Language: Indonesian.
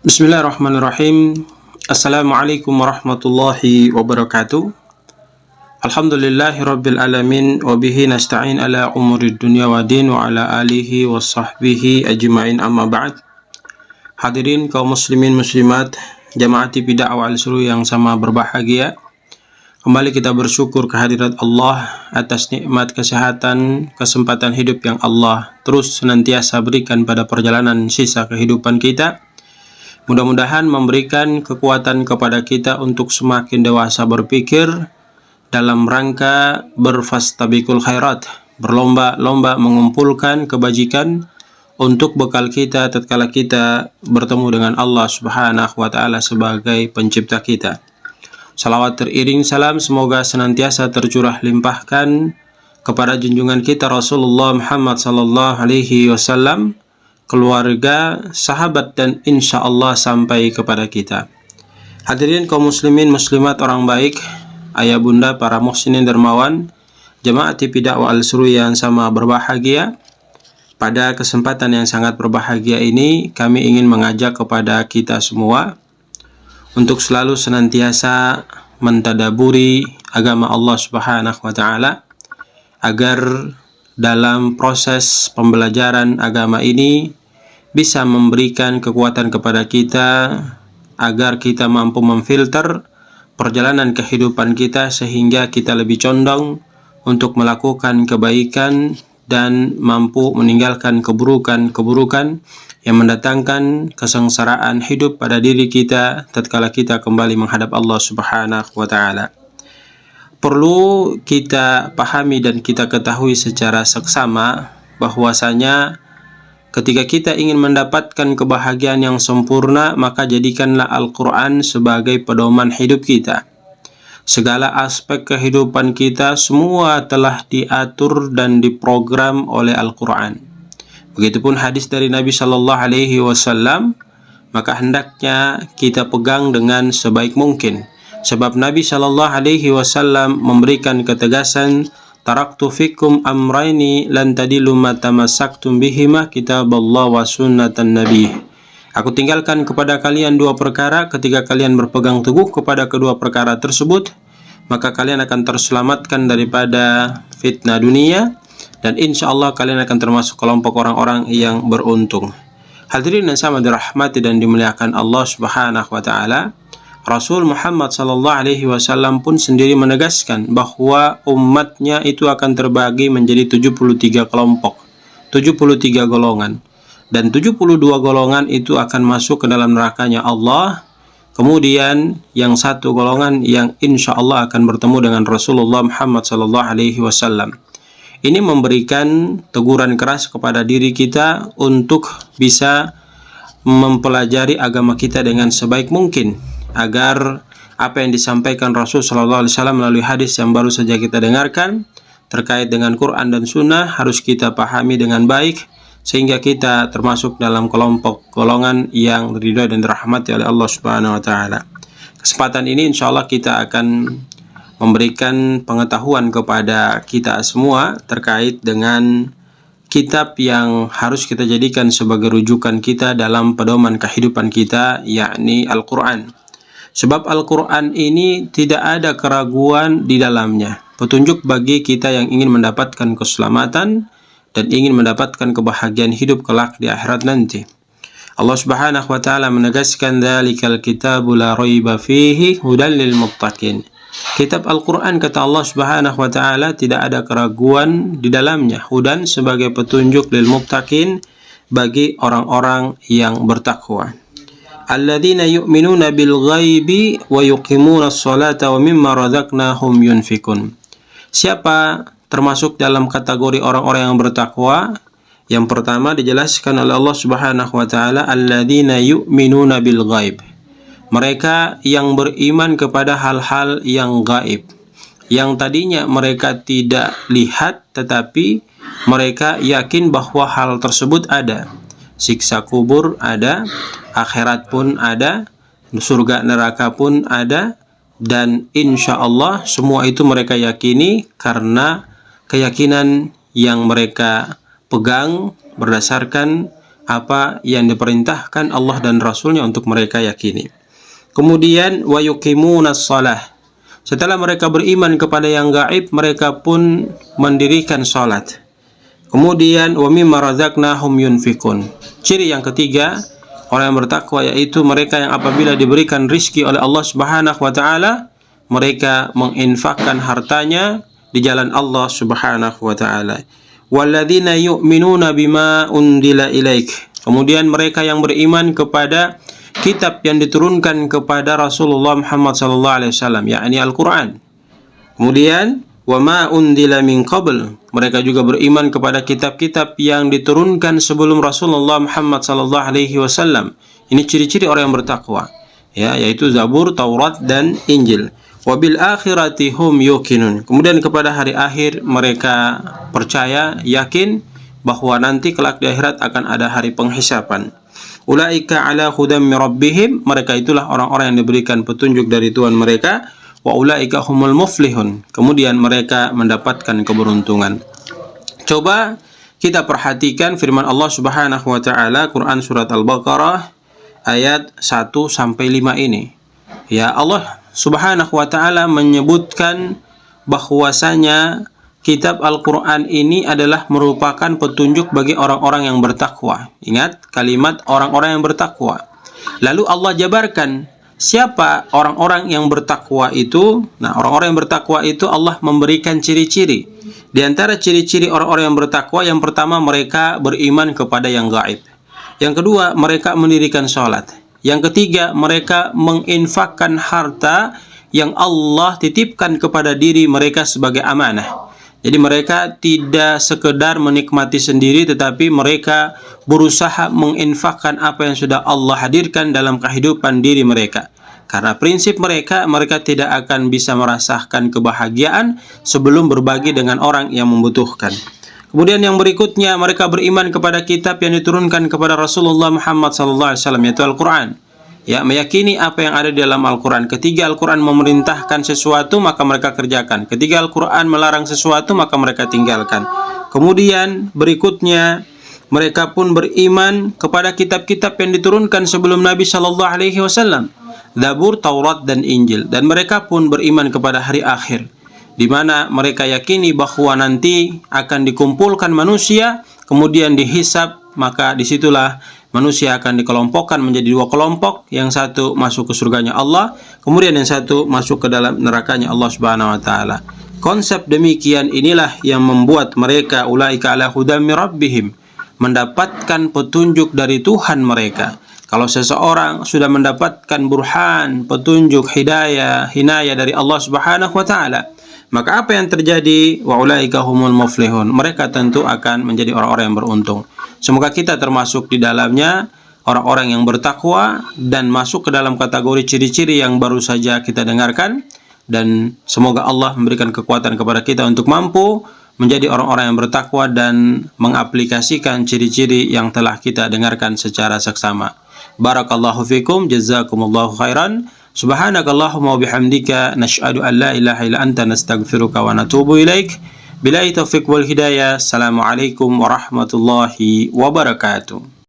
Bismillahirrahmanirrahim. Assalamualaikum warahmatullahi wabarakatuh. Alhamdulillahirabbil alamin wa bihi nasta'in ala umurid dunya waddin wa ala alihi wa sahbihi ajma'in, amma ba'd. Hadirin kaum muslimin muslimat, jamaah TV dakwah Al-Seru yang sama berbahagia. Kembali kita bersyukur kehadirat Allah atas nikmat kesehatan, kesempatan hidup yang Allah terus senantiasa berikan pada perjalanan sisa kehidupan kita. Mudah-mudahan memberikan kekuatan kepada kita untuk semakin dewasa berpikir dalam rangka berfastabiqul khairat, berlomba-lomba mengumpulkan kebajikan untuk bekal kita tatkala kita bertemu dengan Allah Subhanahu wa taala sebagai pencipta kita. Salawat teriring salam semoga senantiasa tercurah limpahkan kepada junjungan kita Rasulullah Muhammad sallallahu alaihi wasallam, keluarga, sahabat, dan insya Allah sampai kepada kita. Hadirin kaum muslimin muslimat orang baik, ayah bunda para muhsinin dermawan, jemaah TV dakwah Al-Seru yang sama berbahagia. Pada kesempatan yang sangat berbahagia ini, kami ingin mengajak kepada kita semua untuk selalu senantiasa mentadaburi agama Allah Subhanahu wa taala, agar dalam proses pembelajaran agama ini bisa memberikan kekuatan kepada kita agar kita mampu memfilter perjalanan kehidupan kita sehingga kita lebih condong untuk melakukan kebaikan dan mampu meninggalkan keburukan-keburukan yang mendatangkan kesengsaraan hidup pada diri kita tatkala kita kembali menghadap Allah Subhanahu wa taala. Perlu kita pahami dan kita ketahui secara seksama bahwasanya ketika kita ingin mendapatkan kebahagiaan yang sempurna, maka jadikanlah Al-Quran sebagai pedoman hidup kita. Segala aspek kehidupan kita semua telah diatur dan diprogram oleh Al-Quran. Begitupun hadis dari Nabi Shallallahu Alaihi Wasallam, maka hendaknya kita pegang dengan sebaik mungkin. Sebab Nabi Shallallahu Alaihi Wasallam memberikan ketegasan, taraktu fikum amraini lan tadilu ma tamassaktum bihima kitaballah wa sunnatan nabi. Aku tinggalkan kepada kalian dua perkara, ketika kalian berpegang teguh kepada kedua perkara tersebut, maka kalian akan terselamatkan daripada fitnah dunia dan insya Allah kalian akan termasuk kelompok orang-orang yang beruntung. Hadirin yang sama dirahmati dan dimuliakan Allah Subhanahu wa taala, Rasul Muhammad sallallahu alaihi wasallam pun sendiri menegaskan bahwa umatnya itu akan terbagi menjadi 73 kelompok, 73 golongan. Dan 72 golongan itu akan masuk ke dalam nerakanya Allah. Kemudian yang satu golongan yang insya Allah akan bertemu dengan Rasulullah Muhammad sallallahu alaihi wasallam. Ini memberikan teguran keras kepada diri kita untuk bisa mempelajari agama kita dengan sebaik mungkin, agar apa yang disampaikan Rasul Shallallahu Alaihi Wasallam melalui hadis yang baru saja kita dengarkan terkait dengan Quran dan Sunnah harus kita pahami dengan baik sehingga kita termasuk dalam kelompok golongan yang ridha dan dirahmati oleh Allah Subhanahu Wa Taala. Kesempatan ini insya Allah kita akan memberikan pengetahuan kepada kita semua terkait dengan kitab yang harus kita jadikan sebagai rujukan kita dalam pedoman kehidupan kita, yakni Al-Quran. Sebab Al-Quran ini tidak ada keraguan di dalamnya, petunjuk bagi kita yang ingin mendapatkan keselamatan dan ingin mendapatkan kebahagiaan hidup kelak di akhirat nanti. Allah Subhanahu wa taala menegaskan, "Dzalikal kitabu la raiba fihi hudal lil muttaqin." Kitab Al-Quran, kata Allah Subhanahu wa taala, tidak ada keraguan di dalamnya, hudan sebagai petunjuk lil muttaqin, bagi orang-orang yang bertakwa. Alladzina yu'minuna bil ghaibi wa yuqimuna sholata wa mimma razaqnahum yunfikun. Siapa termasuk dalam kategori orang-orang yang bertakwa? Yang pertama dijelaskan oleh Allah Subhanahu wa taala, alladzina yu'minuna bil ghaib. Mereka yang beriman kepada hal-hal yang gaib, yang tadinya mereka tidak lihat tetapi mereka yakin bahwa hal tersebut ada. Siksa kubur ada, akhirat pun ada, surga neraka pun ada, dan insya Allah semua itu mereka yakini karena keyakinan yang mereka pegang berdasarkan apa yang diperintahkan Allah dan Rasulnya untuk mereka yakini. Kemudian wa yuqimunas shalah. Setelah mereka beriman kepada yang gaib, mereka pun mendirikan salat. Kemudian wa mimma razaqnahum yunfikun. Ciri yang ketiga orang yang bertakwa yaitu mereka yang apabila diberikan rizki oleh Allah Subhanahu wa taala, mereka menginfakkan hartanya di jalan Allah Subhanahu wa taala. Walladzina yu'minuna bima undila ilaik. Kemudian mereka yang beriman kepada kitab yang diturunkan kepada Rasulullah Muhammad sallallahu alaihi wasallam, yakni Al-Qur'an. Kemudian wa ma undila min qabl. Mereka juga beriman kepada kitab-kitab yang diturunkan sebelum Rasulullah Muhammad sallallahu alaihi wasallam. Ini ciri-ciri orang yang bertakwa, ya, yaitu Zabur, Taurat dan Injil. Wabil akhirati hum yuqinun. Kemudian kepada hari akhir mereka percaya, yakin bahwa nanti kelak di akhirat akan ada hari penghisapan. Ulaika ala hudam min rabbihim. Mereka itulah orang-orang yang diberikan petunjuk dari Tuhan mereka. Wa ulaika humul muflihun. Kemudian mereka mendapatkan keberuntungan. Coba kita perhatikan firman Allah Subhanahu wa taala Quran surat Al-Baqarah ayat 1 sampai 5 ini. Ya, Allah Subhanahu wa ta'ala menyebutkan bahwasanya kitab Al-Quran ini adalah merupakan petunjuk bagi orang-orang yang bertakwa. Ingat kalimat orang-orang yang bertakwa. Lalu Allah jabarkan siapa orang-orang yang bertakwa itu. Nah, orang-orang yang bertakwa itu Allah memberikan ciri-ciri. Di antara ciri-ciri orang-orang yang bertakwa, yang pertama mereka beriman kepada yang gaib. Yang kedua, mereka mendirikan sholat. Yang ketiga, mereka menginfakkan harta yang Allah titipkan kepada diri mereka sebagai amanah. Jadi mereka tidak sekedar menikmati sendiri, tetapi mereka berusaha menginfakkan apa yang sudah Allah hadirkan dalam kehidupan diri mereka. Karena prinsip mereka tidak akan bisa merasakan kebahagiaan sebelum berbagi dengan orang yang membutuhkan. Kemudian yang berikutnya, mereka beriman kepada kitab yang diturunkan kepada Rasulullah Muhammad SAW, yaitu Al-Quran. Ya, meyakini apa yang ada di dalam Al-Quran. Ketika Al-Quran memerintahkan sesuatu, maka mereka kerjakan. Ketika Al-Quran melarang sesuatu, maka mereka tinggalkan. Kemudian berikutnya, mereka pun beriman kepada kitab-kitab yang diturunkan sebelum Nabi SAW. Zabur, Taurat, dan Injil. Dan mereka pun beriman kepada hari akhir, di mana mereka yakini bahwa nanti akan dikumpulkan manusia, kemudian dihisab, maka disitulah manusia akan dikelompokkan menjadi dua kelompok, yang satu masuk ke surganya Allah, kemudian yang satu masuk ke dalam nerakanya Allah Subhanahu wa taala. Konsep demikian inilah yang membuat mereka ulaika ala hudam min rabbihim, mendapatkan petunjuk dari Tuhan mereka. Kalau seseorang sudah mendapatkan burhan, petunjuk, hidayah, hinayah dari Allah Subhanahu wa taala, maka apa yang terjadi? Wa ulaika humul muflihun. Mereka tentu akan menjadi orang-orang yang beruntung. Semoga kita termasuk di dalamnya, orang-orang yang bertakwa dan masuk ke dalam kategori ciri-ciri yang baru saja kita dengarkan. Dan semoga Allah memberikan kekuatan kepada kita untuk mampu menjadi orang-orang yang bertakwa dan mengaplikasikan ciri-ciri yang telah kita dengarkan secara seksama. Barakallahu fikum, jazakumullahu khairan. Subhanakallahumma wa bihamdika nashhadu an la ilaha illa anta nastaghfiruka wa natubu ilaik. Billahi taufiq wal hidayah. Assalamualaikum warahmatullahi wabarakatuh.